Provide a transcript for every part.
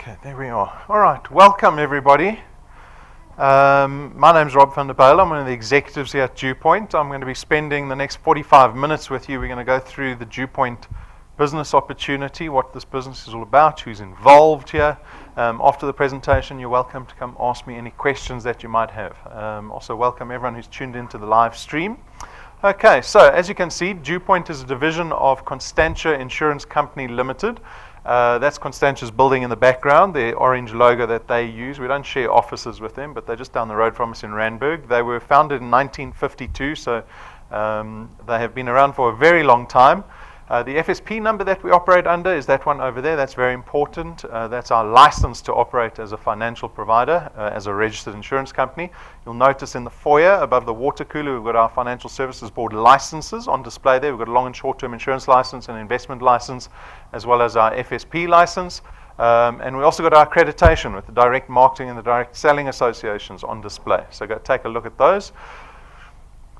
Okay, there we are. All right, welcome everybody. My name's Rob van der Bijl. I'm one of the executives here at DuePoint. I'm going to be spending the next 45 minutes with you. We're going to go through the DuePoint business opportunity, what this business is all about, who's involved here. After the presentation, you're welcome to come ask me any questions that you might have. Also welcome everyone who's tuned into the live stream. Okay, so as you can see, DuePoint is a division of Constantia Insurance Company Limited. That's Constantia's building in the background, the orange logo that they use. We don't share offices with them, but they're just down the road from us in Randburg. They were founded in 1952, so they have been around for a very long time. The FSP number that we operate under is that one over there. That's very important. That's our license to operate as a financial provider, as a registered insurance company. You'll notice in the foyer above the water cooler, we've got our Financial Services Board licenses on display there. We've got a long and short-term insurance license and investment license, as well as our FSP license. And we also got our accreditation with the direct marketing and the direct selling associations on display. So go take a look at those.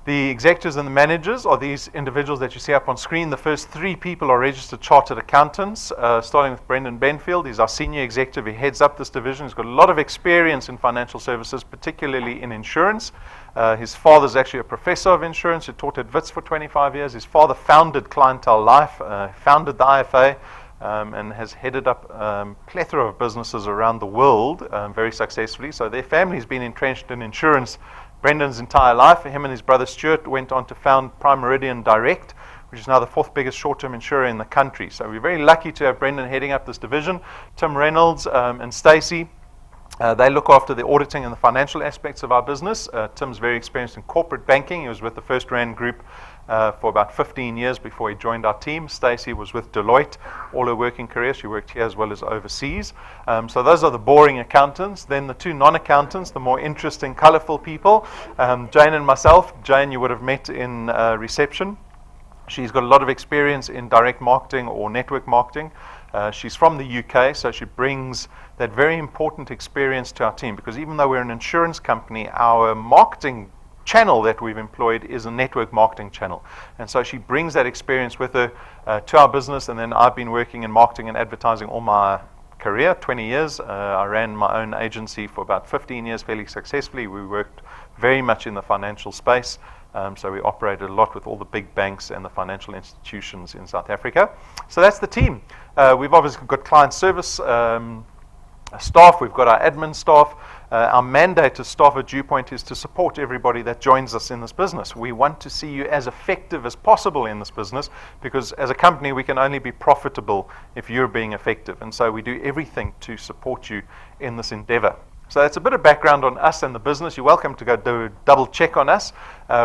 The executives and the managers are these individuals that you see up on screen. The first three people are registered chartered accountants, starting with Brendan Benfield. He's our senior executive. He heads up this division. He's got a lot of experience in financial services, particularly in insurance. His father's actually a professor of insurance who taught at Wits for 25 years. His father founded Clientele Life, founded the IFA, and has headed up plethora of businesses around the world very successfully. So their family's been entrenched in insurance Brendan's entire life. Him and his brother Stuart went on to found Prime Meridian Direct, which is now the fourth biggest short-term insurer in the country. So we're very lucky to have Brendan heading up this division. Tim Reynolds and Stacey, they look after the auditing and the financial aspects of our business. Tim's very experienced in corporate banking. He was with the First Rand Group for about 15 years before he joined our team. Stacey was with Deloitte all her working career. She worked here as well as overseas. So those are the boring accountants. Then the two non-accountants, the more interesting, colorful people, Jane and myself. Jane you would have met in reception. She's got a lot of experience in direct marketing or network marketing. She's from the UK, so she brings that very important experience to our team, because even though we're an insurance company, our marketing channel that we've employed is a network marketing channel. And so she brings that experience with her to our business. And then I've been working in marketing and advertising all my career, 20 years. I ran my own agency for about 15 years fairly successfully. We worked very much in the financial space. So we operated a lot with all the big banks and the financial institutions in South Africa. So that's the team. We've obviously got client service staff. We've got our admin staff. Our mandate as staff at DuePoint is to support everybody that joins us in this business. We want to see you as effective as possible in this business, because as a company we can only be profitable if you're being effective. And so we do everything to support you in this endeavor. So that's a bit of background on us and the business. You're welcome to go do a double check on us.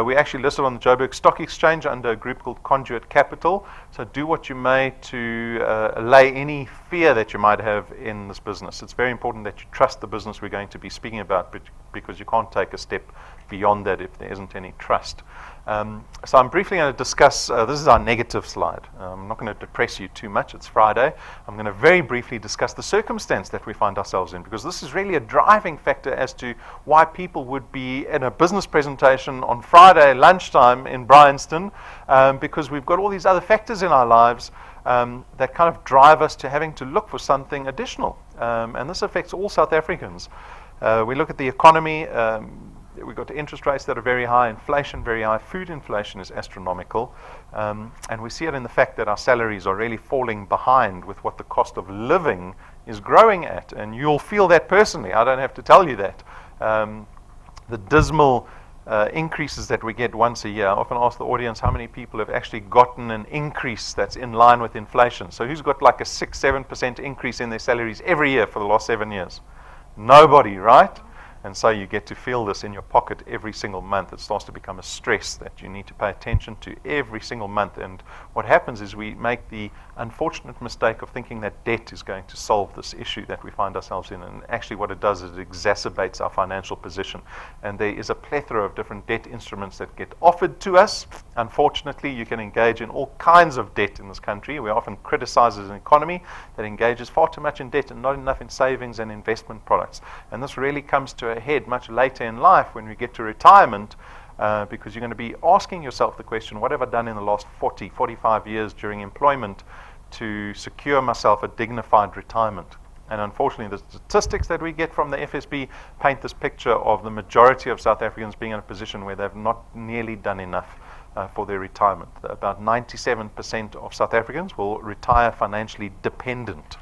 We actually listed on the Joburg Stock Exchange under a group called Conduit Capital. So do what you may to allay any fear that you might have in this business. It's very important that you trust the business we're going to be speaking about, because you can't take a step beyond that if there isn't any trust. So I'm briefly going to discuss, this is our negative slide. I'm not going to depress you too much, it's Friday. I'm going to very briefly discuss the circumstance that we find ourselves in, because this is really a driving factor as to why people would be in a business presentation on Friday lunchtime in Bryanston, because we've got all these other factors in our lives that kind of drive us to having to look for something additional. And this affects all South Africans. We look at the economy. We've got interest rates that are very high, inflation very high, food inflation is astronomical, and we see it in the fact that our salaries are really falling behind with what the cost of living is growing at, and you'll feel that personally. I don't have to tell you that. The dismal increases that we get once a year. I often ask the audience how many people have actually gotten an increase that's in line with inflation. So who's got like a 6-7% increase in their salaries every year for the last 7 years? Nobody, right? And so you get to feel this in your pocket every single month. It starts to become a stress that you need to pay attention to every single month. And what happens is we make the unfortunate mistake of thinking that debt is going to solve this issue that we find ourselves in. And actually what it does is it exacerbates our financial position. And there is a plethora of different debt instruments that get offered to us. Unfortunately, you can engage in all kinds of debt in this country. We often criticize as an economy that engages far too much in debt and not enough in savings and investment products. And this really comes to a head much later in life when we get to retirement, because you're going to be asking yourself the question, what have I done in the last 45 years during employment to secure myself a dignified retirement? And unfortunately, the statistics that we get from the FSB paint this picture of the majority of South Africans being in a position where they've not nearly done enough for their retirement. About 97% of South Africans will retire financially dependent.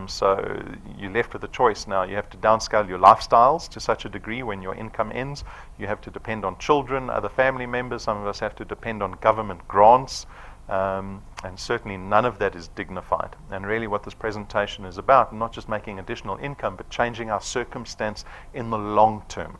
So you're left with a choice now. You have to downscale your lifestyles to such a degree when your income ends. You have to depend on children, other family members. Some of us have to depend on government grants. And certainly none of that is dignified. And really what this presentation is about, not just making additional income, but changing our circumstance in the long term.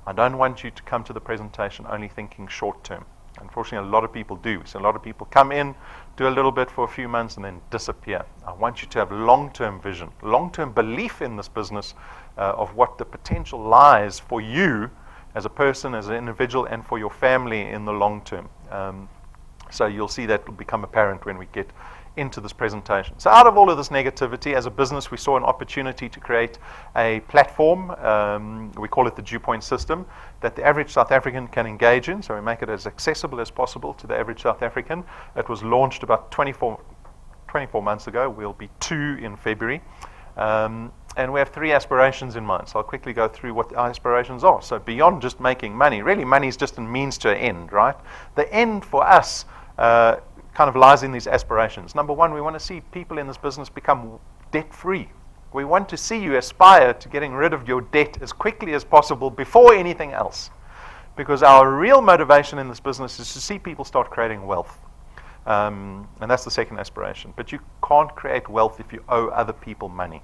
I don't want you to come to the presentation only thinking short term. Unfortunately, a lot of people do. So a lot of people come in, do a little bit for a few months, and then disappear. I want you to have long-term vision, long-term belief in this business of what the potential lies for you as a person, as an individual, and for your family in the long term. So you'll see that will become apparent when we get into this presentation. So out of all of this negativity, as a business, we saw an opportunity to create a platform, we call it the DuePoint system, that the average South African can engage in. So we make it as accessible as possible to the average South African. It was launched about 24 months ago. We'll be 2 in February. And we have 3 aspirations in mind. So I'll quickly go through what our aspirations are. So beyond just making money, really money is just a means to an end, right? The end for us kind of lies in these aspirations. Number 1, we want to see people in this business become debt-free. We want to see you aspire to getting rid of your debt as quickly as possible before anything else. Because our real motivation in this business is to see people start creating wealth. And that's the second aspiration. But you can't create wealth if you owe other people money.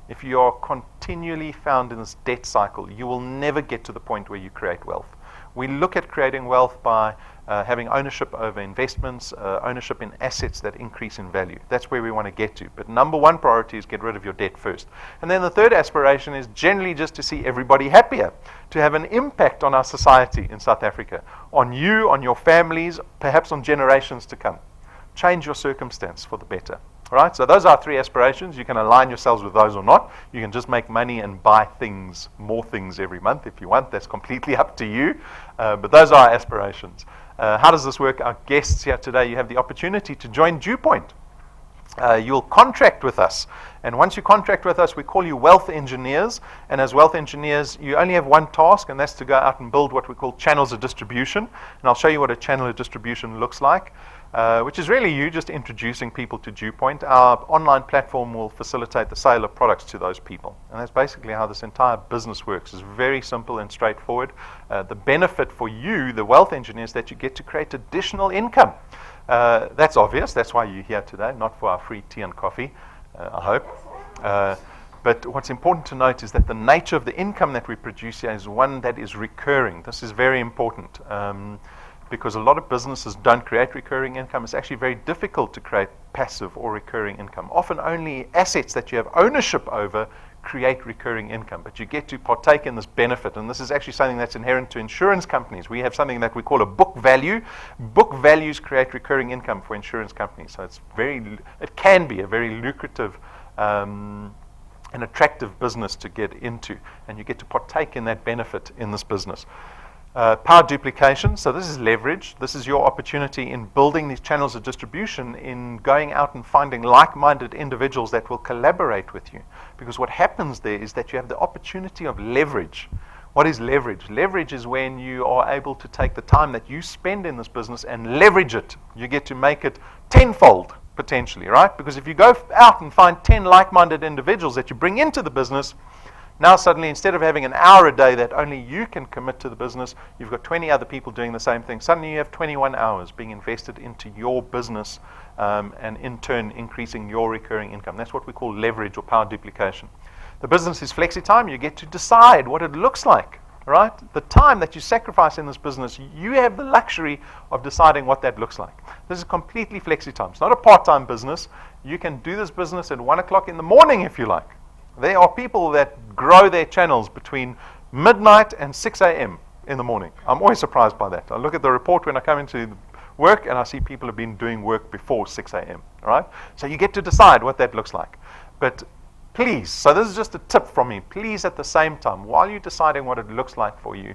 If you are continually found in this debt cycle, you will never get to the point where you create wealth. We look at creating wealth by having ownership over investments, ownership in assets that increase in value. That's where we want to get to. But number 1 priority is get rid of your debt first. And then the third aspiration is generally just to see everybody happier, to have an impact on our society in South Africa, on you, on your families, perhaps on generations to come. Change your circumstance for the better. All right, so those are 3 aspirations. You can align yourselves with those or not. You can just make money and buy things, more things every month if you want. That's completely up to you. But those are our aspirations. How does this work? Our guests here today, you have the opportunity to join DuePoint. You'll contract with us. And once you contract with us, we call you wealth engineers. And as wealth engineers, you only have one task, and that's to go out and build what we call channels of distribution. And I'll show you what a channel of distribution looks like. Which is really you just introducing people to DuePoint. Our online platform will facilitate the sale of products to those people. And that's basically how this entire business works. It's very simple and straightforward. The benefit for you, the wealth engineers, that you get to create additional income. That's obvious. That's why you're here today, not for our free tea and coffee, I hope. But what's important to note is that the nature of the income that we produce here is one that is recurring. This is very important. Because a lot of businesses don't create recurring income. It's actually very difficult to create passive or recurring income. Often only assets that you have ownership over create recurring income, but you get to partake in this benefit. And this is actually something that's inherent to insurance companies. We have something that we call a book value. Book values create recurring income for insurance companies. So it can be a very lucrative and attractive business to get into, and you get to partake in that benefit in this business. Power duplication, so this is leverage. This is your opportunity in building these channels of distribution, in going out and finding like-minded individuals that will collaborate with you. Because what happens there is that you have the opportunity of leverage. What is leverage? Leverage is when you are able to take the time that you spend in this business and leverage it. You get to make it tenfold, potentially, right? Because if you go out and find 10 like-minded individuals that you bring into the business, now suddenly, instead of having an hour a day that only you can commit to the business, you've got 20 other people doing the same thing. Suddenly you have 21 hours being invested into your business and in turn increasing your recurring income. That's what we call leverage or power duplication. The business is flexi time. You get to decide what it looks like, right? The time that you sacrifice in this business, you have the luxury of deciding what that looks like. This is completely flexi time. It's not a part-time business. You can do this business at 1 o'clock in the morning if you like. There are people that grow their channels between midnight and 6 a.m. in the morning. I'm always surprised by that. I look at the report when I come into work and I see people have been doing work before 6 a.m. Right? So you get to decide what that looks like. But please, so this is just a tip from me, please at the same time, while you're deciding what it looks like for you,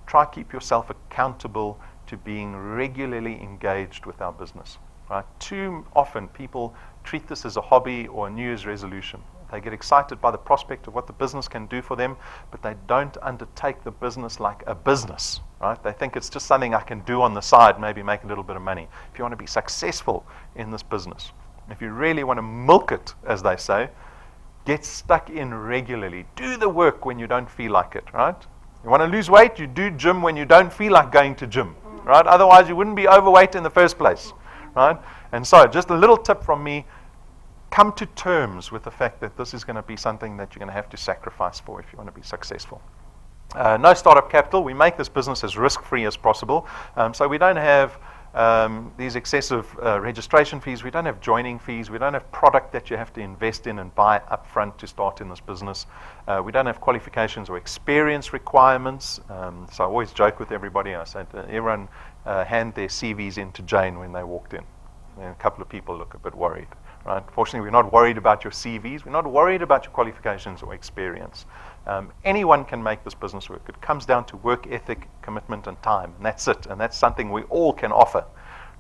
try to keep yourself accountable to being regularly engaged with our business. Right? Too often people treat this as a hobby or a New Year's resolution. They get excited by the prospect of what the business can do for them, but they don't undertake the business like a business, right? They think it's just something I can do on the side, maybe make a little bit of money. If you want to be successful in this business, if you really want to milk it, as they say, get stuck in regularly. Do the work when you don't feel like it, right? You want to lose weight, you do gym when you don't feel like going to gym, right? Otherwise, you wouldn't be overweight in the first place, right? And so, just a little tip from me, come to terms with the fact that this is going to be something that you're going to have to sacrifice for if you want to be successful. No startup capital. We make this business as risk-free as possible. So we don't have these excessive registration fees. We don't have joining fees. We don't have product that you have to invest in and buy upfront to start in this business. We don't have qualifications or experience requirements. So I always joke with everybody. I said, everyone hand their CVs in to Jane when they walked in. And a couple of people look a bit worried. Right? Fortunately, we're not worried about your CVs. We're not worried about your qualifications or experience. Anyone can make this business work. It comes down to work ethic, commitment, and time. And that's it. And that's something we all can offer.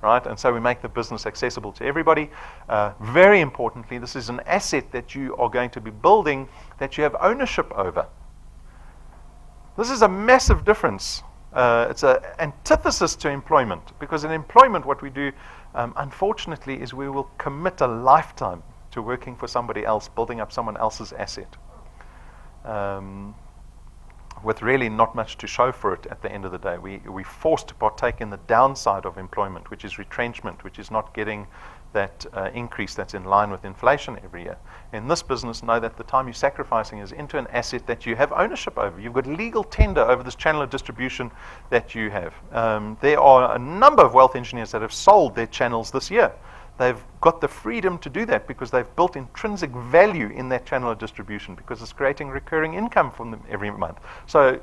Right? And so we make the business accessible to everybody. Very importantly, this is an asset that you are going to be building that you have ownership over. This is a massive difference. It's an antithesis to employment. Because in employment, what we do, unfortunately, is we will commit a lifetime to working for somebody else, building up someone else's asset, with really not much to show for it at the end of the day. We're forced to partake in the downside of employment, which is retrenchment, which is not getting that increase that's in line with inflation every year. In this business, know that the time you're sacrificing is into an asset that you have ownership over. You've got legal tender over this channel of distribution that you have. There are a number of wealth engineers that have sold their channels this year. They've got the freedom to do that because they've built intrinsic value in that channel of distribution because it's creating recurring income from them every month. So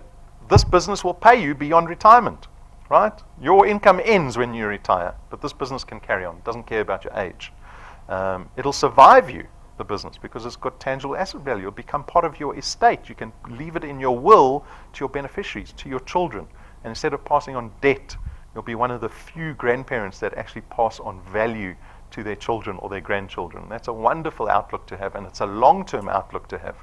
this business will pay you beyond retirement. Right? Your income ends when you retire, but this business can carry on. It doesn't care about your age. It'll survive you, the business, because it's got tangible asset value. It'll become part of your estate. You can leave it in your will to your beneficiaries, to your children. And instead of passing on debt, you'll be one of the few grandparents that actually pass on value to their children or their grandchildren. That's a wonderful outlook to have, and it's a long-term outlook to have.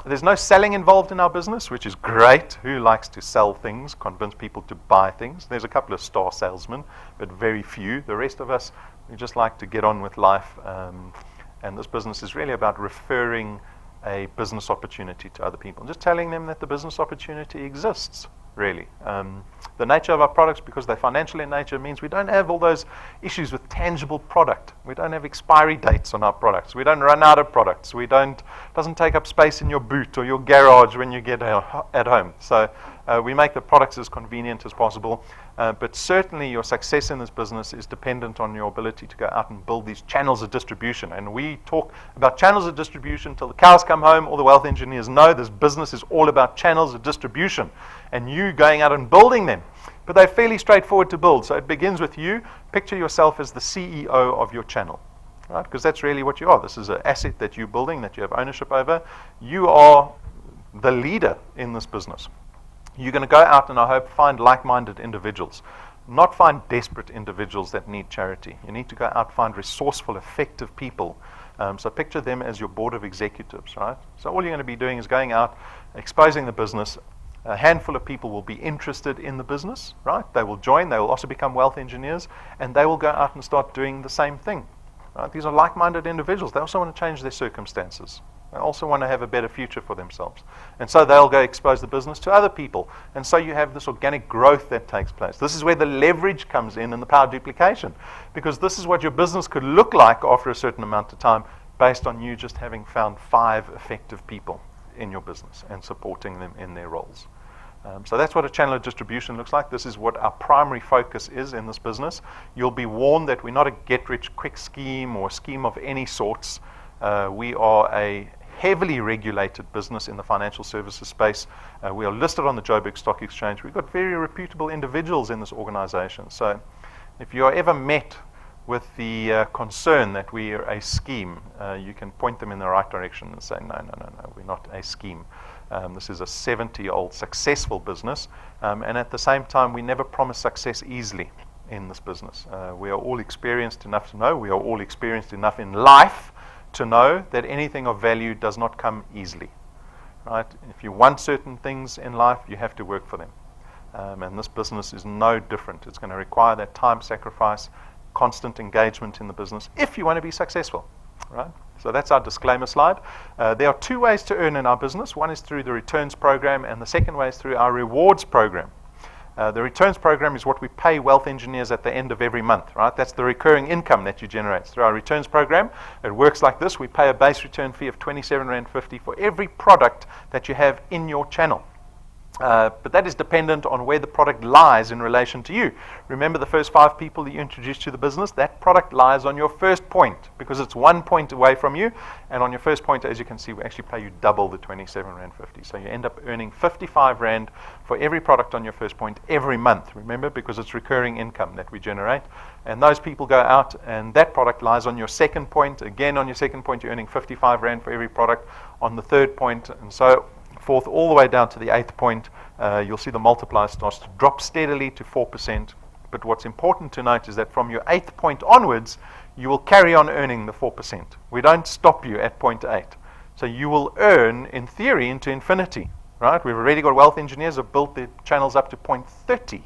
There's no selling involved in our business, which is great. Who likes to sell things, convince people to buy things? There's a couple of star salesmen, but very few. The rest of us, we just like to get on with life. And this business is really about referring a business opportunity to other people, just telling them that the business opportunity exists, really. The nature of our products, because they're financial in nature, means we don't have all those issues with tangible product. We don't have expiry dates on our products. We don't run out of products. Doesn't take up space in your boot or your garage when you get at home. So we make the products as convenient as possible. But certainly your success in this business is dependent on your ability to go out and build these channels of distribution. And we talk about channels of distribution till the cows come home. All the wealth engineers know this business is all about channels of distribution and you going out and building them. But they're fairly straightforward to build. So it begins with you. Picture yourself as the CEO of your channel, right? Because that's really what you are. This is an asset that you're building, that you have ownership over. You are the leader in this business. You're going to go out and I hope find like-minded individuals, not find desperate individuals that need charity. You need to go out, find resourceful, effective people. So picture them as your board of executives, right? So all you're going to be doing is going out, exposing the business. A handful of people will be interested in the business, right? They will join. They will also become wealth engineers, and they will go out and start doing the same thing. Right? These are like-minded individuals. They also want to change their circumstances. They also want to have a better future for themselves. And so they'll go expose the business to other people. And so you have this organic growth that takes place. This is where the leverage comes in and the power duplication. Because this is what your business could look like after a certain amount of time based on you just having found 5 effective people in your business and supporting them in their roles. So that's what a channel of distribution looks like. This is what our primary focus is in this business. You'll be warned that we're not a get-rich-quick scheme or a scheme of any sorts. We are a heavily regulated business in the financial services space. We are listed on the Joburg Stock Exchange. We've got very reputable individuals in this organization. So if you are ever met with the concern that we are a scheme, you can point them in the right direction and say, no, we're not a scheme. This is a 70-year-old successful business. And at the same time, we never promise success easily in this business. We are all experienced enough to know. We are all experienced enough in life to know that anything of value does not come easily. Right? If you want certain things in life, you have to work for them. And this business is no different. It's going to require that time sacrifice, constant engagement in the business if you want to be successful. Right? So that's our disclaimer slide. There are two ways to earn in our business. One is through the returns program, and the second way is through our rewards program. The returns program is what we pay wealth engineers at the end of every month, right? That's the recurring income that you generate through our returns program. It works like this. We pay a base return fee of R27.50 for every product that you have in your channel. But that is dependent on where the product lies in relation to you. Remember the first 5 people that you introduced to the business? That product lies on your first point because it's 1 point away from you. And on your first point, as you can see, we actually pay you double the R27.50. So you end up earning R55 for every product on your first point every month. Remember, because it's recurring income that we generate. And those people go out and that product lies on your second point. Again, on your second point, you're earning R55 for every product on the third point. And so forth all the way down to the 8th point. You'll see the multiplier starts to drop steadily to 4%. But what's important to note is that from your 8th point onwards, you will carry on earning the 4%. We don't stop you at point 8. So you will earn, in theory, into infinity. Right? We've already got wealth engineers who have built their channels up to point 30.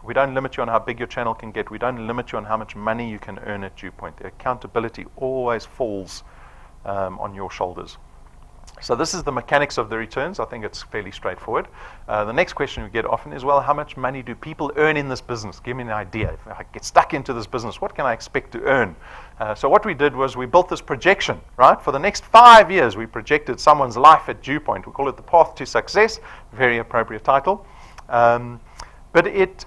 We don't limit you on how big your channel can get. We don't limit you on how much money you can earn at DuePoint. The accountability always falls on your shoulders. So this is the mechanics of the returns. I think it's fairly straightforward. The next question we get often is, well, how much money do people earn in this business? Give me an idea. If I get stuck into this business, what can I expect to earn? So what we did was we built this projection, right? For the next 5 years, we projected someone's life at DuePoint. We call it the Path to Success. Very appropriate title. But it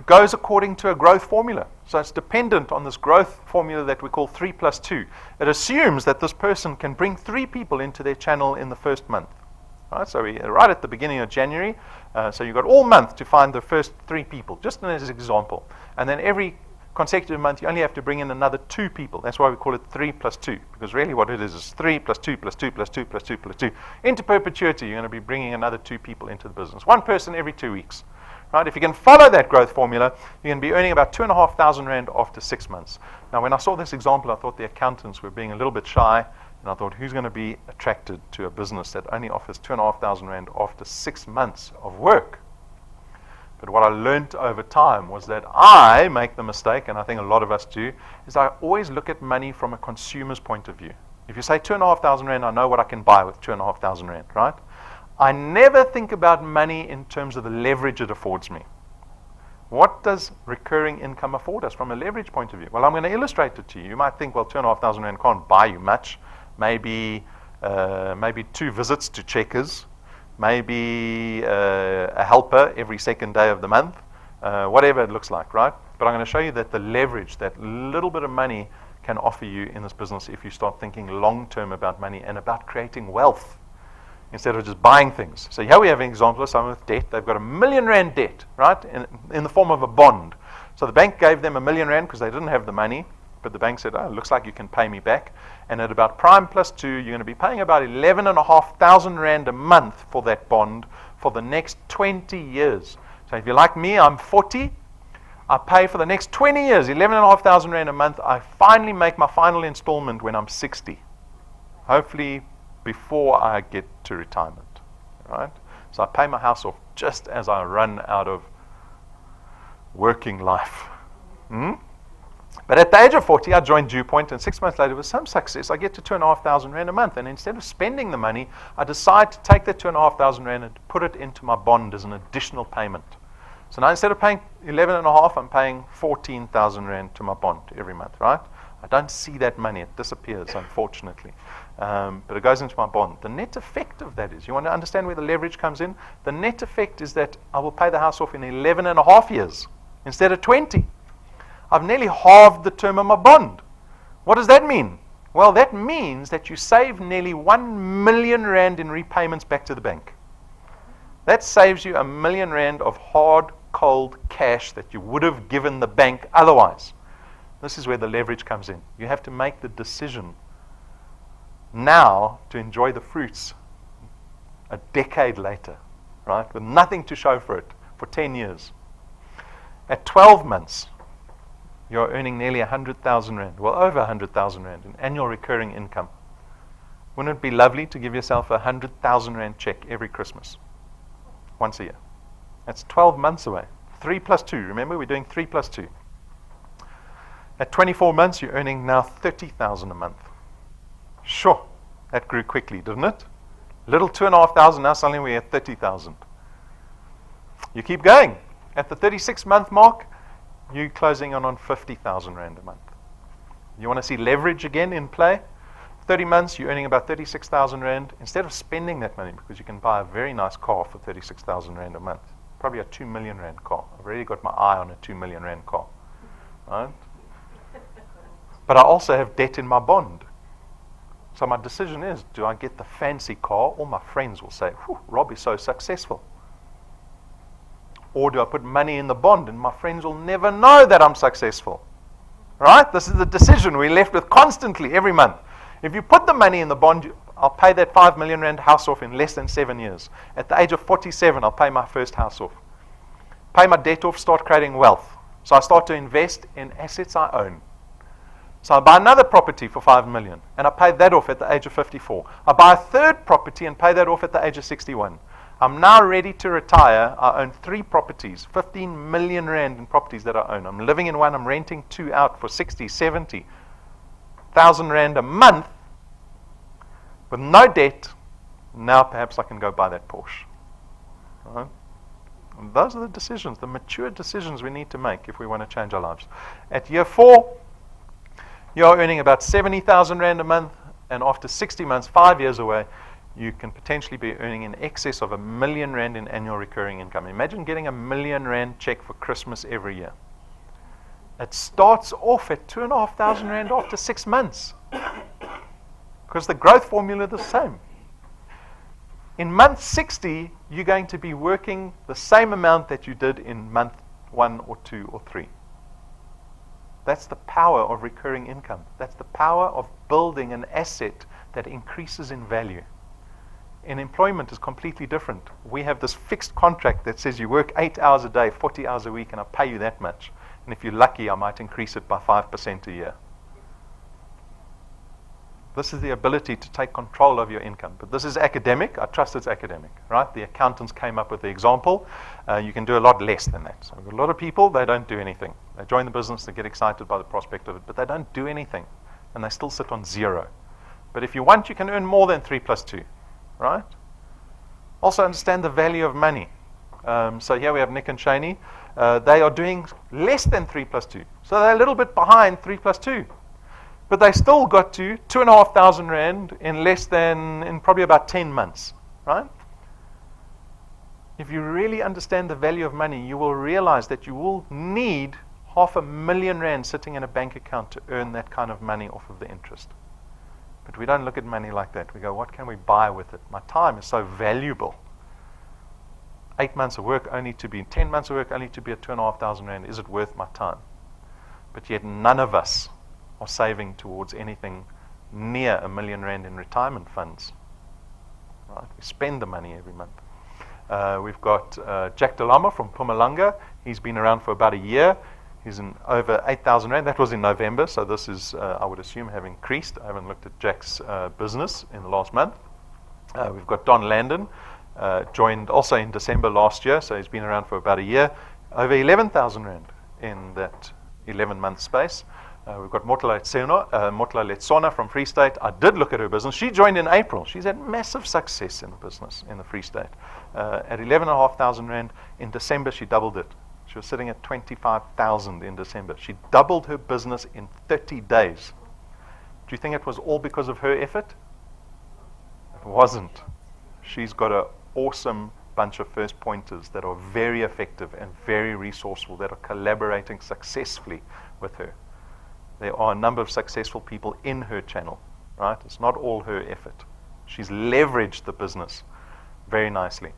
goes according to a growth formula. So it's dependent on this growth formula that we call 3 + 2. It assumes that this person can bring 3 people into their channel in the first month. Right? So right at the beginning of January, so you've got all month to find the first 3 people, just as an example. And then every consecutive month, you only have to bring in another 2 people. That's why we call it 3 + 2, because really what it is 3 + 2 + 2 + 2 + 2 + 2. Into perpetuity, you're going to be bringing another 2 people into the business. 1 person every 2 weeks. Right? If you can follow that growth formula, you're going to be earning about R2,500 after 6 months. Now, when I saw this example, I thought the accountants were being a little bit shy, and I thought, who's going to be attracted to a business that only offers R2,500 after 6 months of work? But what I learned over time was that I make the mistake, and I think a lot of us do, is I always look at money from a consumer's point of view. If you say R2,500, I know what I can buy with R2,500, right? I never think about money in terms of the leverage it affords me. What does recurring income afford us from a leverage point of view? Well, I'm going to illustrate it to you. You might think, well, R2,500 can't buy you much. Maybe 2 visits to Checkers, maybe a helper every second day of the month, whatever it looks like, right? But I'm going to show you that the leverage, that little bit of money can offer you in this business if you start thinking long-term about money and about creating wealth, instead of just buying things. So here we have an example of someone with debt. They've got R1 million debt, right, in the form of a bond. So the bank gave them R1 million because they didn't have the money, but the bank said, oh, it looks like you can pay me back. And at about prime + 2, you're going to be paying about R11,500 a month for that bond for the next 20 years. So if you're like me, I'm 40. I pay for the next 20 years, R11,500 a month. I finally make my final installment when I'm 60. Hopefully before I get to retirement, right? So I pay my house off just as I run out of working life. But at the age of 40, I joined DuePoint, and 6 months later, with some success, I get to R2,500 a month. And instead of spending the money, I decide to take that R2,500 and put it into my bond as an additional payment. So now instead of paying 11.5, I'm paying R14,000 to my bond every month, right? I don't see that money. It disappears, unfortunately. But it goes into my bond. The net effect of that is, you want to understand where the leverage comes in? The net effect is that I will pay the house off in 11.5 years instead of 20. I've nearly halved the term of my bond. What does that mean? Well, that means that you save nearly R1 million in repayments back to the bank. That saves you R1 million of hard, cold cash that you would have given the bank otherwise. This is where the leverage comes in. You have to make the decision now to enjoy the fruits a decade later, right? With nothing to show for it for 10 years. At 12 months, you're earning nearly 100,000 Rand, well over 100,000 Rand in annual recurring income. Wouldn't it be lovely to give yourself a 100,000 Rand check every Christmas? Once a year. That's 12 months away. 3 plus 2. Remember, we're doing 3 plus 2. At 24 months, you're earning now 30,000 a month. Sure, that grew quickly, didn't it? Little 2,500, now suddenly we're at 30,000. You keep going. At the 36-month mark, you're closing in on 50,000 Rand a month. You want to see leverage again in play? 30 months, you're earning about 36,000 Rand. Instead of spending that money, because you can buy a very nice car for 36,000 Rand a month, probably a 2 million Rand car. I've already got my eye on a 2 million Rand car. Right? But I also have debt in my bond. So my decision is, do I get the fancy car? All my friends will say, Rob is so successful. Or do I put money in the bond and my friends will never know that I'm successful? Right? This is the decision we're left with constantly every month. If you put the money in the bond, I'll pay that 5 million Rand house off in less than 7 years. At the age of 47, I'll pay my first house off. Pay my debt off, start creating wealth. So I start to invest in assets I own. So I buy another property for 5 million and I pay that off at the age of 54. I buy a third property and pay that off at the age of 61. I'm now ready to retire. I own 3 properties, 15 million Rand in properties that I own. I'm living in one, I'm renting 2 out for 60, 70,000 Rand a month with no debt. Now perhaps I can go buy that Porsche. Right? And those are the decisions, the mature decisions we need to make if we want to change our lives. At year 4, you're earning about 70,000 Rand a month, and after 60 months, 5 years away, you can potentially be earning in excess of 1 million Rand in annual recurring income. Imagine getting 1 million Rand check for Christmas every year. It starts off at 2,500 Rand after 6 months, because the growth formula is the same. In month 60, you're going to be working the same amount that you did in month 1 or 2 or 3. That's the power of recurring income. That's the power of building an asset that increases in value. In employment is completely different. We have this fixed contract that says you work 8 hours a day, 40 hours a week, and I pay you that much. And if you're lucky, I might increase it by 5% a year. This is the ability to take control of your income. But this is academic. I trust it's academic, right? The accountants came up with the example. You can do a lot less than that. So a lot of people, they don't do anything. They join the business, they get excited by the prospect of it, but they don't do anything. And they still sit on 0. But if you want, you can earn more than 3 plus 2, right? Also understand the value of money. So here we have Nick and Shani. They are doing less than 3 plus 2. So they're a little bit behind 3 plus 2. But they still got to 2,500 Rand in probably about 10 months, right? If you really understand the value of money, you will realize that you will need 500,000 Rand sitting in a bank account to earn that kind of money off of the interest. But we don't look at money like that. We go, what can we buy with it? My time is so valuable. 8 months of work only to be, 10 months of work only to be at 2,500 Rand. Is it worth my time? But yet none of us are saving towards anything near 1 million Rand in retirement funds. Right? We spend the money every month. We've got Jack Delama from Mpumalanga. He's been around for about a year. He's in over 8,000 Rand. That was in November, so this is, I would assume, have increased. I haven't looked at Jack's business in the last month. We've got Don Landon, joined also in December last year, so he's been around for about a year. Over 11,000 Rand in that 11-month space. We've got Motla Letsona from Free State. I did look at her business. She joined in April. She's had massive success in the business in the Free State. At 11,500 Rand, in December she doubled it. She was sitting at 25,000 in December. She doubled her business in 30 days. Do you think it was all because of her effort? It wasn't. She's got an awesome bunch of first pointers that are very effective and very resourceful, that are collaborating successfully with her. There are a number of successful people in her channel, right? It's not all her effort. She's leveraged the business very nicely.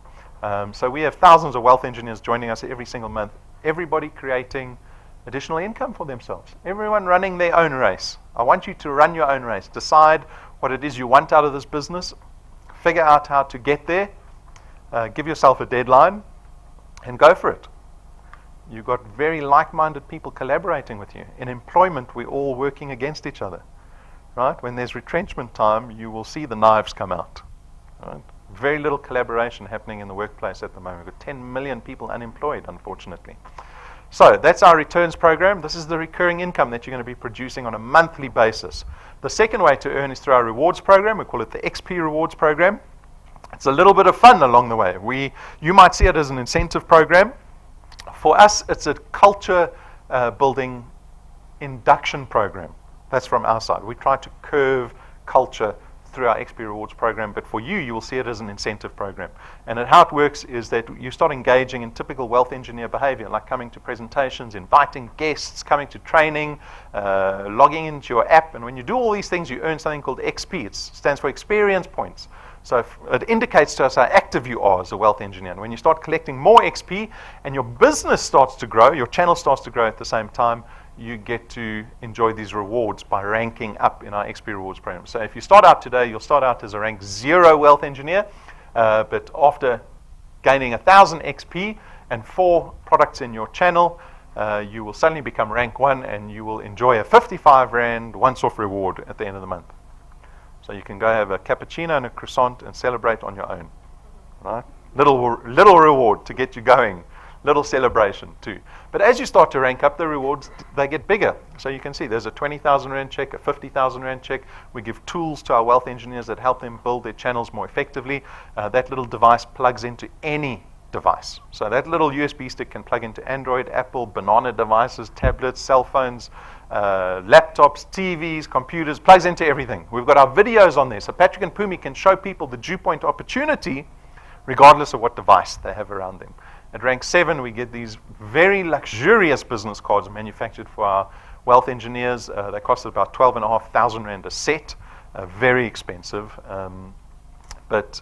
So we have thousands of wealth engineers joining us every single month. Everybody creating additional income for themselves. Everyone running their own race. I want you to run your own race. Decide what it is you want out of this business. Figure out how to get there. Give yourself a deadline and go for it. You've got very like-minded people collaborating with you. In employment, we're all working against each other, right? When there's retrenchment time, you will see the knives come out, right? Very little collaboration happening in the workplace at the moment. We've got 10 million people unemployed, unfortunately. So that's our returns program. This is the recurring income that you're going to be producing on a monthly basis. The second way to earn is through our rewards program. We call it the XP rewards program. It's a little bit of fun along the way. You might see it as an incentive program. For us, it's a culture building induction program. That's from our side. We try to curve culture through our XP Rewards program, but for you, you will see it as an incentive program. And how it works is that you start engaging in typical wealth engineer behavior, like coming to presentations, inviting guests, coming to training, logging into your app. And when you do all these things, you earn something called XP. It stands for experience points. So it indicates to us how active you are as a wealth engineer. And when you start collecting more XP and your business starts to grow, your channel starts to grow at the same time, you get to enjoy these rewards by ranking up in our XP Rewards program. So if you start out today, you'll start out as a rank 0 wealth engineer, but after gaining 1,000 XP and 4 products in your channel, you will suddenly become rank 1 and you will enjoy a 55 Rand once-off reward at the end of the month. So you can go have a cappuccino and a croissant and celebrate on your own. Right? Little reward to get you going. Little celebration too. But as you start to rank up, the rewards, they get bigger. So you can see there's a 20,000 Rand check, a 50,000 Rand check. We give tools to our wealth engineers that help them build their channels more effectively. That little device plugs into any device. So that little USB stick can plug into Android, Apple, banana devices, tablets, cell phones, laptops, TVs, computers, plugs into everything. We've got our videos on there. So Patrick and Pumi can show people the DuePoint opportunity regardless of what device they have around them. At rank 7, we get these very luxurious business cards manufactured for our wealth engineers. They cost about 12,500 Rand a set. Very expensive, but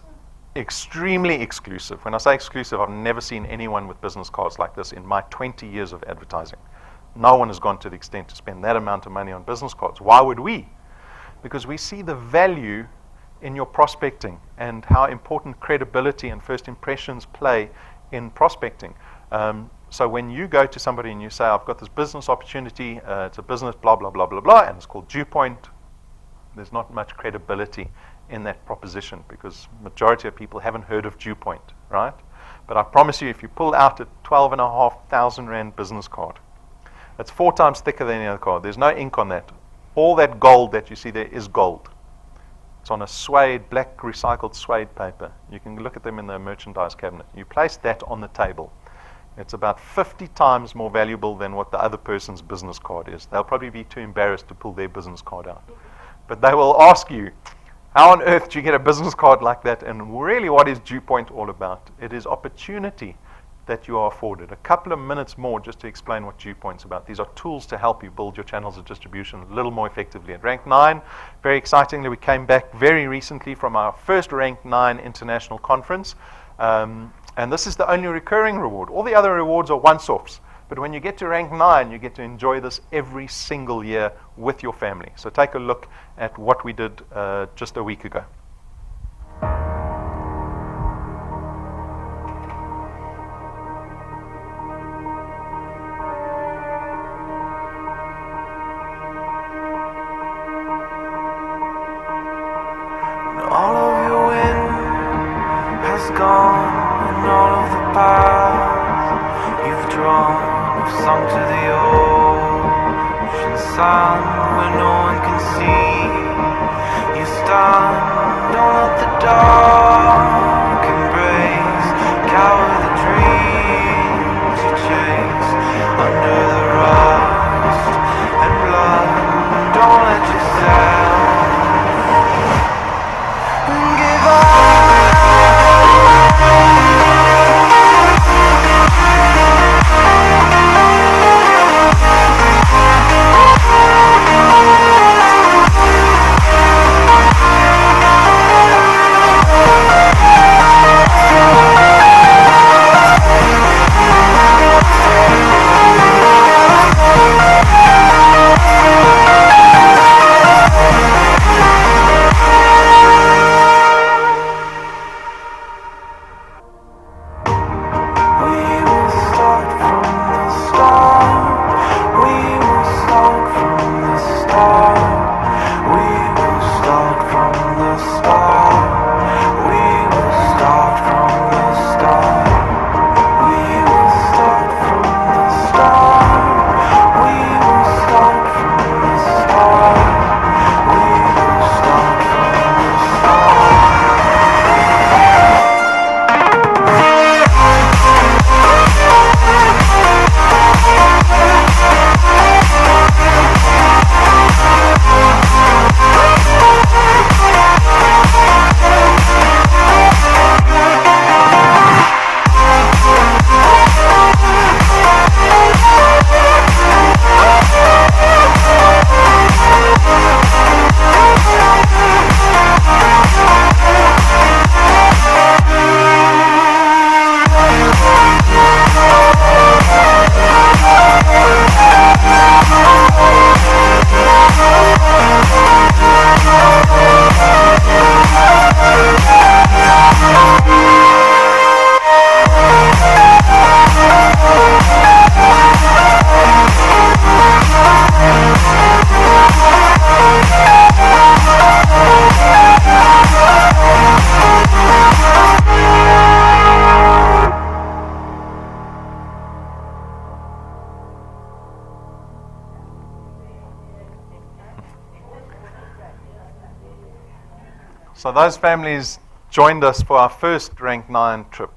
extremely exclusive. When I say exclusive, I've never seen anyone with business cards like this in my 20 years of advertising. No one has gone to the extent to spend that amount of money on business cards. Why would we? Because we see the value in your prospecting and how important credibility and first impressions play in prospecting. So when you go to somebody and you say, I've got this business opportunity, it's a business blah, blah, blah, blah, blah, and it's called DuePoint, there's not much credibility in that proposition because majority of people haven't heard of DuePoint, right? But I promise you, if you pull out a 12,500 Rand business card, it's 4 times thicker than any other card. There's no ink on that. All that gold that you see there is gold. It's on a suede, black recycled suede paper. You can look at them in the merchandise cabinet. You place that on the table. It's about 50 times more valuable than what the other person's business card is. They'll probably be too embarrassed to pull their business card out. But they will ask you, how on earth do you get a business card like that? And really, what is DuePoint all about? It is opportunity that you are afforded. A couple of minutes more just to explain what DuePoint's about. These are tools to help you build your channels of distribution a little more effectively. At rank 9, very excitingly, we came back very recently from our first rank 9 international conference. And this is the only recurring reward. All the other rewards are once-offs. But when you get to rank 9, you get to enjoy this every single year with your family. So take a look at what we did just a week ago. All of your wind has gone, and all of the paths you've drawn have sunk to the ocean sand where no one can see. You stand on at the dark embrace, cower the dreams you chase under the rust and blood. Don't let yourself give up. So those families joined us for our first Rank 9 trip.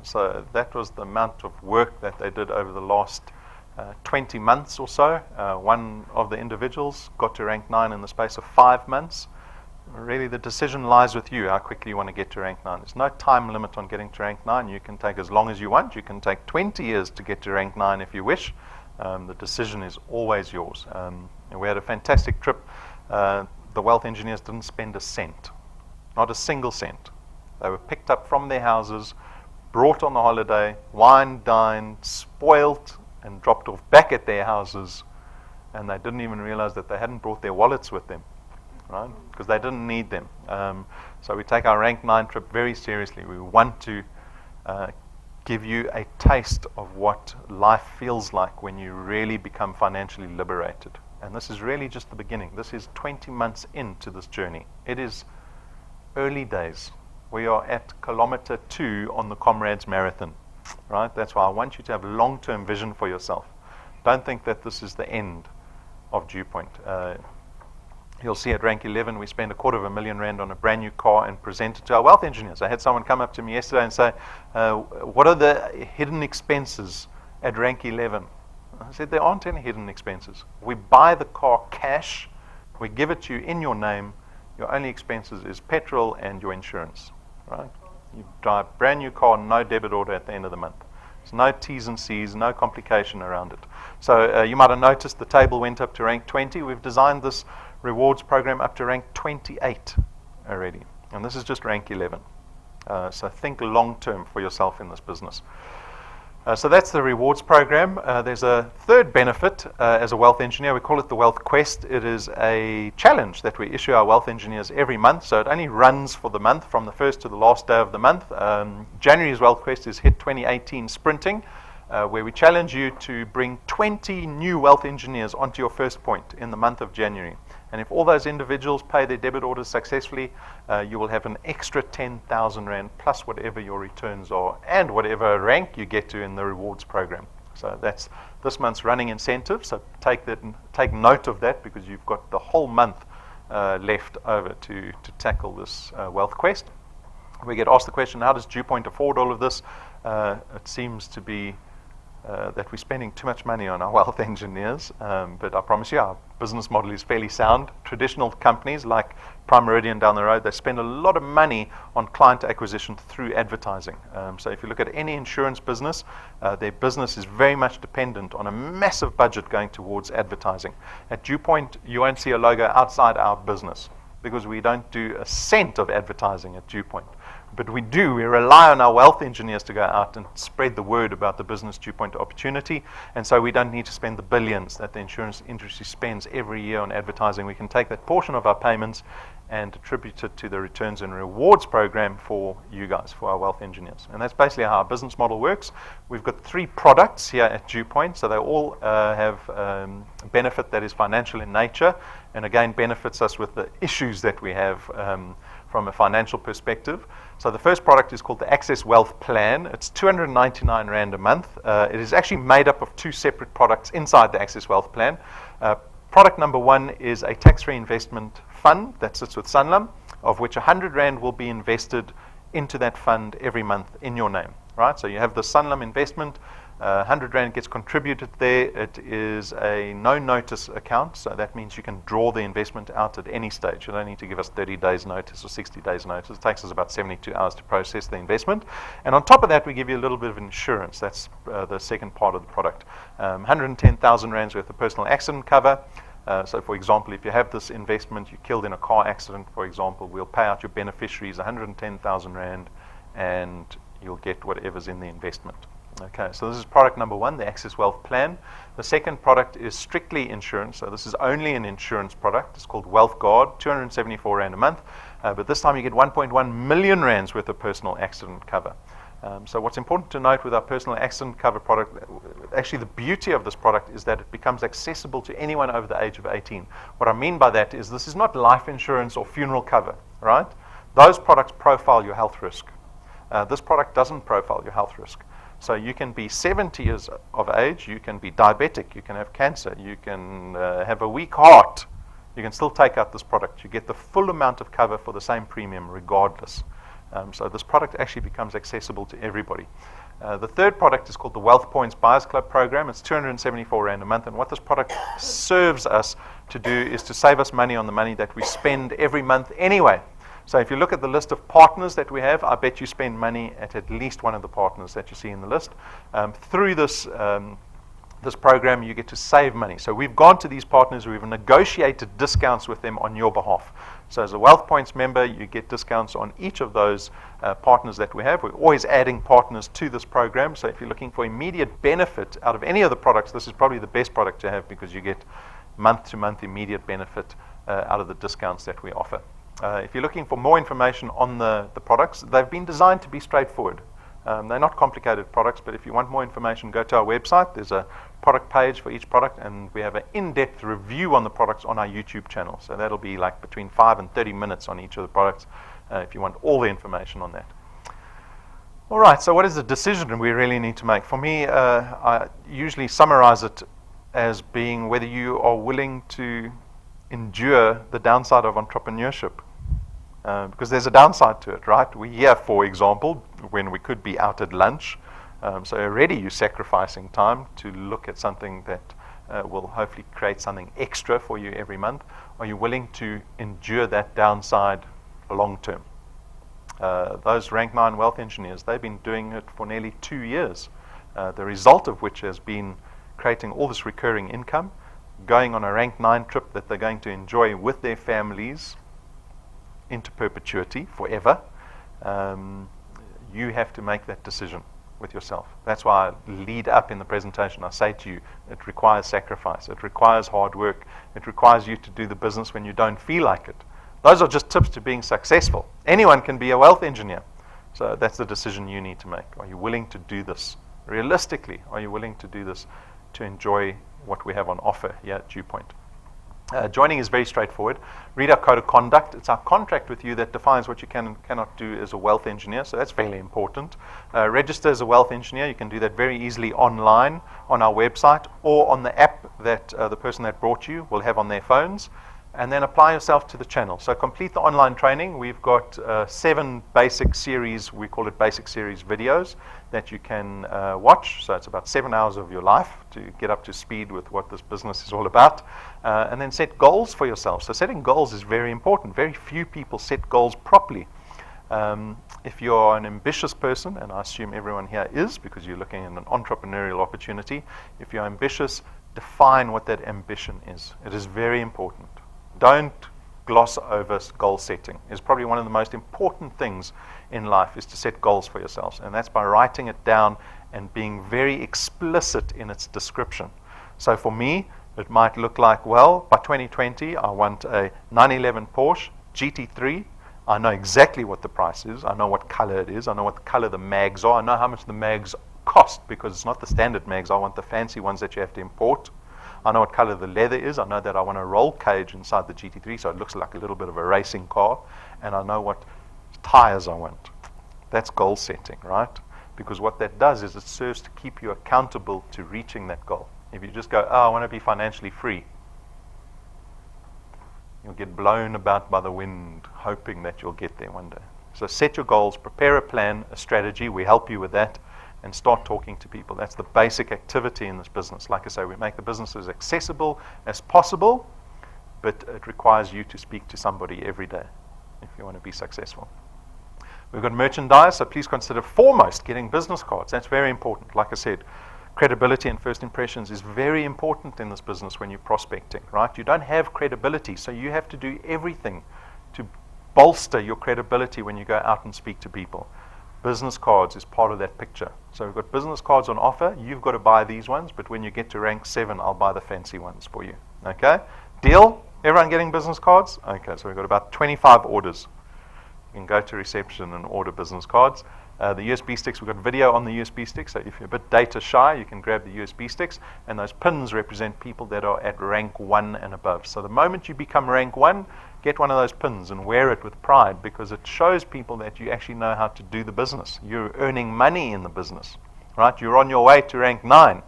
So that was the amount of work that they did over the last 20 months or so. One of the individuals got to Rank 9 in the space of 5 months. Really, the decision lies with you, how quickly you want to get to Rank 9. There's no time limit on getting to Rank 9. You can take as long as you want. You can take 20 years to get to Rank 9 if you wish. The decision is always yours. And we had a fantastic trip. The wealth engineers didn't spend a cent, not a single cent. They were picked up from their houses, brought on the holiday, wined, dined, spoilt, and dropped off back at their houses, and they didn't even realize that they hadn't brought their wallets with them, right? Because they didn't need them. So we take our Rank 9 trip very seriously. We want to give you a taste of what life feels like when you really become financially liberated. And this is really just the beginning. This is 20 months into this journey. It is early days. We are at kilometer 2 on the Comrades Marathon, right? That's why I want you to have long-term vision for yourself. Don't think that this is the end of DuePoint. You'll see at Rank 11 we spend R250,000 on a brand new car and present it to our wealth engineers. I had someone come up to me yesterday and say, what are the hidden expenses at Rank 11? I said, there aren't any hidden expenses. We buy the car cash, we give it to you in your name. Your only expenses is petrol and your insurance, right? You drive a brand new car, no debit order at the end of the month. There's no T's and C's, no complication around it. So you might have noticed the table went up to Rank 20. We've designed this rewards program up to Rank 28 already. And this is just Rank 11. So think long term for yourself in this business. So that's the rewards program. There's a third benefit as a wealth engineer. We call it the Wealth Quest. It is a challenge that we issue our wealth engineers every month. So it only runs for the month from the first to the last day of the month. January's Wealth Quest is Hit 2018 Sprinting, where we challenge you to bring 20 new wealth engineers onto your first point in the month of January. And if all those individuals pay their debit orders successfully, you will have an extra 10,000 Rand plus whatever your returns are and whatever rank you get to in the rewards program. So that's this month's running incentive. So take note of that, because you've got the whole month left over to tackle this wealth quest. We get asked the question, how does DuePoint afford all of this? It seems to be that we're spending too much money on our wealth engineers, but I promise you our business model is fairly sound. Traditional companies like Prime Meridian down the road, they spend a lot of money on client acquisition through advertising. So if you look at any insurance business, their business is very much dependent on a massive budget going towards advertising. At DuePoint, you won't see a logo outside our business because we don't do a cent of advertising at DuePoint. But we rely on our wealth engineers to go out and spread the word about the business DuePoint opportunity. And so we don't need to spend the billions that the insurance industry spends every year on advertising. We can take that portion of our payments and attribute it to the returns and rewards program for you guys, for our wealth engineers. And that's basically how our business model works. We've got 3 products here at DuePoint, so they all have benefit that is financial in nature, and again benefits us with the issues that we have from a financial perspective. So the first product is called the Access Wealth Plan. It's 299 Rand a month. It is actually made up of 2 separate products inside the Access Wealth Plan. Product number 1 is a tax-free investment fund that sits with Sanlam, of which 100 Rand will be invested into that fund every month in your name, right? So you have the Sanlam investment, 100 Rand gets contributed there. It is a no-notice account, so that means you can draw the investment out at any stage. You don't need to give us 30 days notice or 60 days notice. It takes us about 72 hours to process the investment. And on top of that, we give you a little bit of insurance. That's the second part of the product. 110,000 Rands worth of personal accident cover. So, for example, if you have this investment, you're killed in a car accident, for example, we'll pay out your beneficiaries 110,000 Rand and you'll get whatever's in the investment. Okay, so this is product number 1, the Access Wealth Plan. The second product is strictly insurance. So this is only an insurance product. It's called Wealth Guard, 274 Rand a month. But this time you get 1.1 million Rands worth of personal accident cover. So what's important to note with our personal accident cover product, actually the beauty of this product is that it becomes accessible to anyone over the age of 18. What I mean by that is this is not life insurance or funeral cover, right? Those products profile your health risk. This product doesn't profile your health risk. So you can be 70 years of age, you can be diabetic, you can have cancer, you can have a weak heart, you can still take out this product. You get the full amount of cover for the same premium regardless. So this product actually becomes accessible to everybody. The third product is called the Wealth Points Buyers Club program. It's 274 Rand a month, and what this product serves us to do is to save us money on the money that we spend every month anyway. So if you look at the list of partners that we have, I bet you spend money at least one of the partners that you see in the list. Through this program, you get to save money. So we've gone to these partners, we've negotiated discounts with them on your behalf. So as a Wealth Points member, you get discounts on each of those partners that we have. We're always adding partners to this program. So if you're looking for immediate benefit out of any of the products, this is probably the best product to have because you get month-to-month immediate benefit out of the discounts that we offer. If you're looking for more information on the products, they've been designed to be straightforward. They're not complicated products, but if you want more information, go to our website. There's a product page for each product, and we have an in-depth review on the products on our YouTube channel. So that'll be like between 5 and 30 minutes on each of the products if you want all the information on that. All right, so what is the decision we really need to make? For me, I usually summarize it as being whether you are willing to endure the downside of entrepreneurship. Because there's a downside to it, right? We're here, for example, when we could be out at lunch. So already you're sacrificing time to look at something that will hopefully create something extra for you every month. Are you willing to endure that downside long term? Those Rank 9 wealth engineers, they've been doing it for nearly 2 years. The result of which has been creating all this recurring income, going on a Rank 9 trip that they're going to enjoy with their families into perpetuity, forever. You have to make that decision with yourself. That's why I lead up in the presentation. I say to you, it requires sacrifice. It requires hard work. It requires you to do the business when you don't feel like it. Those are just tips to being successful. Anyone can be a wealth engineer. So that's the decision you need to make. Are you willing to do this? Realistically, are you willing to do this to enjoy what we have on offer here at DuePoint? Joining is very straightforward. Read our code of conduct. It's our contract with you that defines what you can and cannot do as a wealth engineer, so that's fairly important. Register as a wealth engineer. You can do that very easily online on our website or on the app that the person that brought you will have on their phones, and then apply yourself to the channel. So complete the online training. We've got 7 basic series, we call it basic series videos, that you can watch. So it's about 7 hours of your life to get up to speed with what this business is all about. And then set goals for yourself. So setting goals is very important. Very few people set goals properly. If you're an ambitious person, and I assume everyone here is because you're looking at an entrepreneurial opportunity, if you're ambitious, define what that ambition is. It is very important. Don't gloss over goal setting. It's probably one of the most important things in life is to set goals for yourselves. And that's by writing it down and being very explicit in its description. So for me, it might look like, well, by 2020, I want a 911 Porsche GT3. I know exactly what the price is. I know what color it is. I know what color the mags are. I know how much the mags cost because it's not the standard mags. I want the fancy ones that you have to import. I know what color the leather is. I know that I want a roll cage inside the GT3 so it looks like a little bit of a racing car. And I know what tires I want. That's goal setting, right? Because what that does is it serves to keep you accountable to reaching that goal. If you just go, oh, I want to be financially free, you'll get blown about by the wind hoping that you'll get there one day. So set your goals, prepare a plan, a strategy. We help you with that. And start talking to people. That's the basic activity in this business. Like I say, we make the business as accessible as possible, but it requires you to speak to somebody every day if you want to be successful. We've got merchandise, so please consider foremost getting business cards. That's very important. Like I said, credibility and first impressions is very important in this business when you're prospecting, right? You don't have credibility, so you have to do everything to bolster your credibility when you go out and speak to people. Business cards is part of that picture. So we've got business cards on offer. You've got to buy these ones, but when you get to rank 7, I'll buy the fancy ones for you. Okay? Deal? Everyone getting business cards? Okay, so we've got about 25 orders. You can go to reception and order business cards. The USB sticks, we've got video on the USB sticks, so if you're a bit data shy, you can grab the USB sticks, and those pins represent people that are at rank 1 and above. So the moment you become rank 1, get one of those pins and wear it with pride because it shows people that you actually know how to do the business. You're earning money in the business, right? You're on your way to rank 9.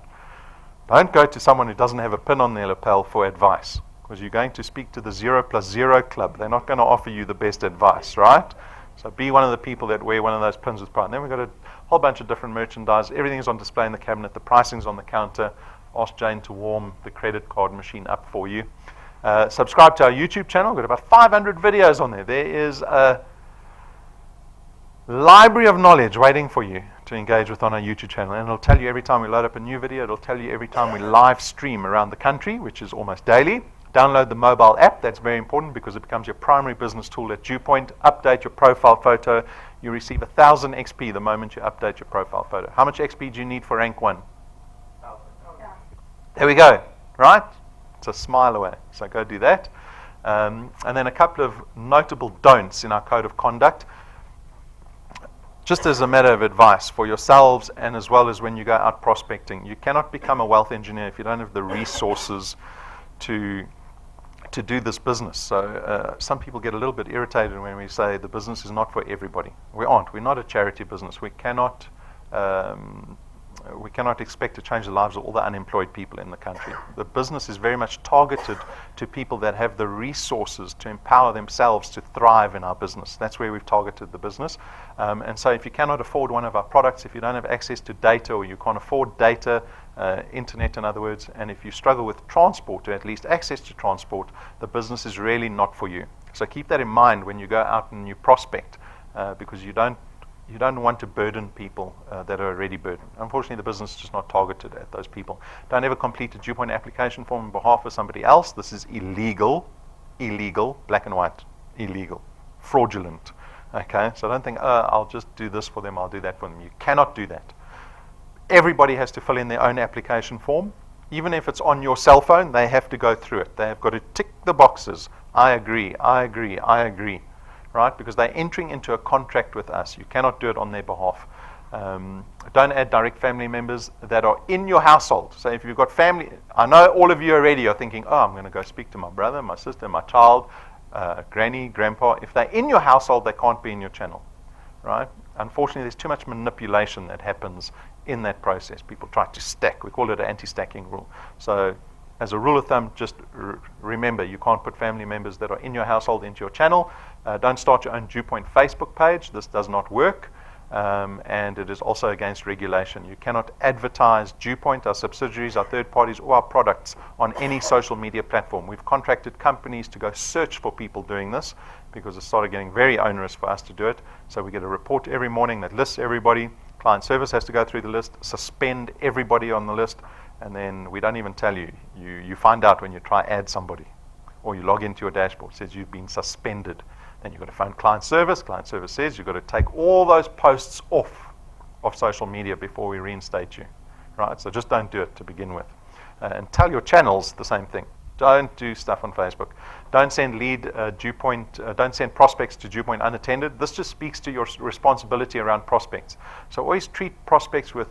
Don't go to someone who doesn't have a pin on their lapel for advice. because you're going to speak to the 0+0 club. They're not going to offer you the best advice, right? So be one of the people that wear one of those pins with pride. And then we've got a whole bunch of different merchandise. Everything's on display in the cabinet. The pricing's on the counter. Ask Jane to warm the credit card machine up for you. Subscribe to our YouTube channel. We've got about 500 videos on there. There is a library of knowledge waiting for you to engage with on our YouTube channel. And it'll tell you every time we load up a new video. It'll tell you every time we live stream around the country, which is almost daily. Download the mobile app. That's very important because it becomes your primary business tool at DuePoint. Update your profile photo. You receive 1,000 XP the moment you update your profile photo. How much XP do you need for rank 1? There we go. Right? It's a smile away. So go do that. And then a couple of notable don'ts in our code of conduct. Just as a matter of advice for yourselves and as well as when you go out prospecting, you cannot become a wealth engineer if you don't have the resources to do this business. So some people get a little bit irritated when we say the business is not for everybody. We aren't. We're not a charity business. We cannot expect to change the lives of all the unemployed people in the country. The business is very much targeted to people that have the resources to empower themselves to thrive in our business. That's where we've targeted the business. And so if you cannot afford one of our products, if you don't have access to data or you can't afford data, internet in other words, and if you struggle with transport or at least access to transport, the business is really not for you. So keep that in mind when you go out and you prospect, because you don't want to burden people that are already burdened. Unfortunately, the business is just not targeted at those people. Don't ever complete a DuePoint application form on behalf of somebody else. This is illegal, black and white, illegal, fraudulent. Okay, so don't think, I'll just do this for them, I'll do that for them. You cannot do that. Everybody has to fill in their own application form. Even if it's on your cell phone, they have to go through it. They have got to tick the boxes. I agree, I agree, I agree. Right? Because they're entering into a contract with us. You cannot do it on their behalf. Don't add direct family members that are in your household. So if you've got family, I know all of you already are thinking, I'm going to go speak to my brother, my sister, my child, granny, grandpa. If they're in your household, they can't be in your channel. Right? Unfortunately, there's too much manipulation that happens in that process. People try to stack. We call it an anti-stacking rule. So as a rule of thumb, just remember, you can't put family members that are in your household into your channel. Don't start your own DuePoint Facebook page. This does not work. And it is also against regulation. You cannot advertise DuePoint, our subsidiaries, our third parties, or our products on any social media platform. We've contracted companies to go search for people doing this because it started getting very onerous for us to do it. So we get a report every morning that lists everybody. Client service has to go through the list, suspend everybody on the list, and then we don't even tell you. You find out when you try add somebody, or you log into your dashboard, it says you've been suspended. Then you've got to phone client service. Client service says you've got to take all those posts off of social media before we reinstate you. Right? So just don't do it to begin with. And tell your channels the same thing. Don't do stuff on Facebook. Don't send don't send prospects to DuePoint unattended. This just speaks to your responsibility around prospects. So always treat prospects with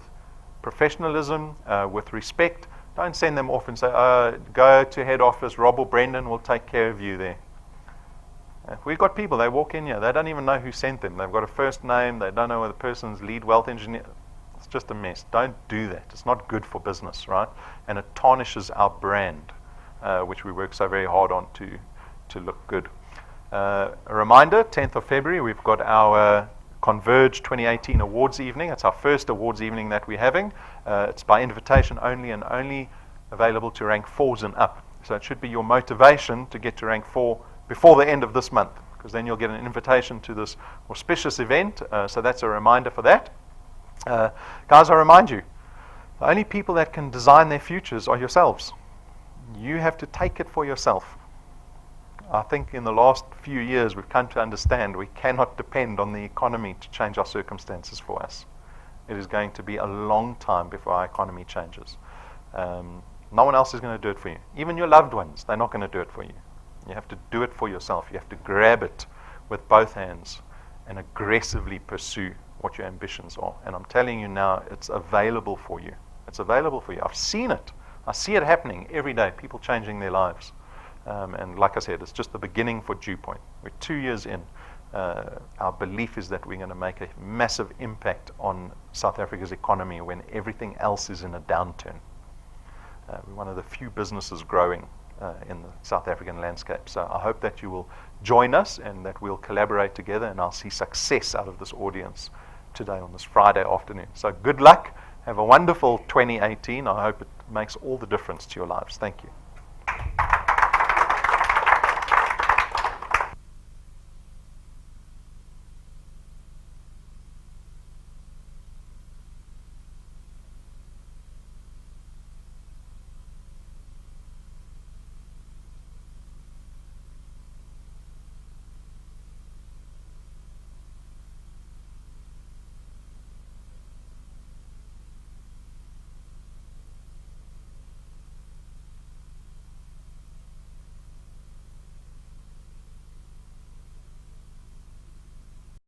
professionalism, with respect. Don't send them off and say, go to head office, Rob or Brendan will take care of you there. We've got people, they walk in here, they don't even know who sent them. They've got a first name, they don't know the person's lead wealth engineer. It's just a mess. Don't do that. It's not good for business, right? And it tarnishes our brand, which we work so very hard on to look good. A reminder, 10th of February, we've got our Converge 2018 awards evening. It's our first awards evening that we're having. It's by invitation only and only available to rank 4s and up. So it should be your motivation to get to rank 4 before the end of this month, because then you'll get an invitation to this auspicious event. So that's a reminder for that. Guys, I remind you, the only people that can design their futures are yourselves. You have to take it for yourself. I think in the last few years we've come to understand we cannot depend on the economy to change our circumstances for us. It is going to be a long time before our economy changes. No one else is going to do it for you. Even your loved ones, they're not going to do it for you. You have to do it for yourself. You have to grab it with both hands and aggressively pursue what your ambitions are. And I'm telling you now, it's available for you. It's available for you. I've seen it. I see it happening every day, people changing their lives. And like I said, it's just the beginning for DuePoint. We're 2 years in. Our belief is that we're going to make a massive impact on South Africa's economy when everything else is in a downturn. We're one of the few businesses growing in the South African landscape. So I hope that you will join us and that we'll collaborate together, and I'll see success out of this audience today on this Friday afternoon. So good luck. Have a wonderful 2018. I hope it makes all the difference to your lives. Thank you.